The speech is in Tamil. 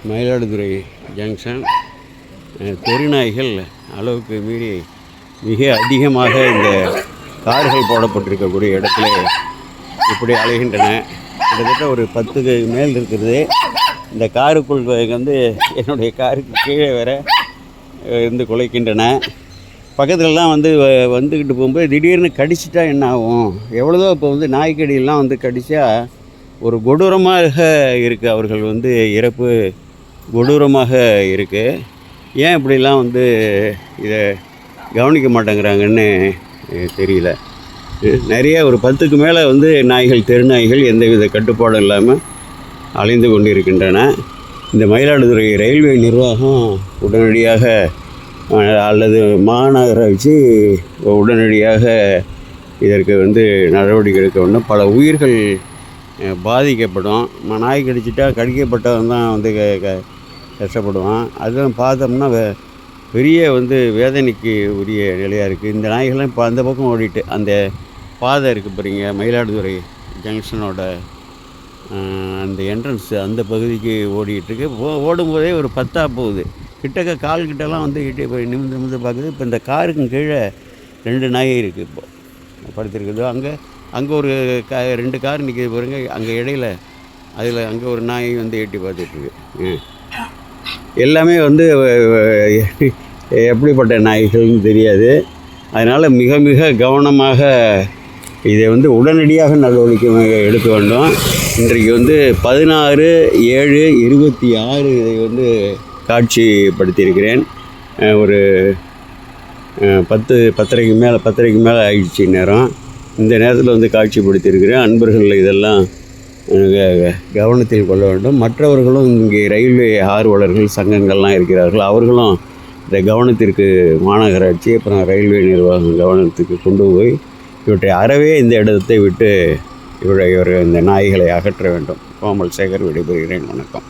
மயிலாடுதுறை ஜங்ஷன் தெருநாய்கள் அளவுக்கு மீறி மிக அதிகமாக இந்த கார்கள் போடப்பட்டிருக்கக்கூடிய இடத்துல இப்படி அலைகின்றன. கிட்டத்தட்ட ஒரு 10க்கு மேல் இருக்கிறது. இந்த காருக்குள் வந்து என்னுடைய காருக்கு கீழே வேற இருந்து குலைக்கின்றன. பக்கத்துலலாம் வந்துக்கிட்டு போகும்போது திடீர்னு கடிச்சிட்டா என்ன ஆகும்? எவ்வளோதோ இப்போ நாய்க்கடியெல்லாம் கடித்தா ஒரு கொடூரமாக இருக்குது. அவர்கள் இறப்பு கொடூரமாக இருக்குது. ஏன் இப்படிலாம் இதை கவனிக்க மாட்டேங்கிறாங்கன்னு தெரியல. நிறைய ஒரு 10க்கு மேலே நாய்கள், தெருநாய்கள் எந்தவித கட்டுப்பாடும் இல்லாமல் அலைந்து கொண்டு இருக்கின்றன. இந்த மயிலாடுதுறை ரயில்வே நிர்வாகம் உடனடியாக அல்லது மாநகராட்சி உடனடியாக இதற்கு நடவடிக்கை எடுக்க வேண்டும். பல உயிர்கள் பாதிக்கப்படும். நாய் கடிச்சிட்டா கடிக்கப்பட்டவன் தான் கஷ்டப்படுவான். அதெல்லாம் பார்த்தோம்னா பெரிய வேதனைக்கு உரிய நிலையாக இருக்குது. இந்த நாய்கள்லாம் இப்போ அந்த பக்கம் ஓடிட்டு அந்த பாதை இருக்குது பாருங்க, மயிலாடுதுறை ஜங்ஷனோட அந்த என்ட்ரன்ஸ் அந்த பகுதிக்கு ஓடிட்டுருக்கு. ஓடும்போதே ஒரு 10 போகுது. கிட்டக்க கால்கிட்டலாம் நிமிந்து பார்க்குது. இப்போ இந்த காருக்கு கீழே 2 நாய் இருக்குது இப்போ படுத்திருக்குது. அங்கே ஒரு 2 கார் நிற்கிது பாருங்க. அங்கே இடையில அதில் அங்கே ஒரு நாய் எட்டி பார்த்துட்ருக்கு. எல்லாமே எப்படிப்பட்ட நாய்கள்னு தெரியாது. அதனால் மிக மிக கவனமாக இதை உடனடியாக நடவடிக்கை எடுக்க வேண்டும். இன்றைக்கு 16/7/26 இதை காட்சிப்படுத்தியிருக்கிறேன். ஒரு 10:30க்கு மேலே ஆயிடுச்சு நேரம். இந்த நேரத்தில் காட்சிப்படுத்தியிருக்கிறேன். அன்பர்கள் இதெல்லாம் கவனத்தில் கொள்ள வேண்டும். மற்றவர்களும் இங்கே ரயில்வே ஆர்வலர்கள் சங்கங்கள்லாம் இருக்கிறார்கள். அவர்களும் இந்த கவனத்திற்கு மாநகராட்சி அப்புறம் ரயில்வே நிர்வாகம் கவனத்துக்கு கொண்டு போய் இவற்றை அறவே இந்த இடத்தை விட்டு இவர்கள் இந்த நாய்களை அகற்ற வேண்டும். கோமல் சேகர் விடைபெறுகிறேன். வணக்கம்.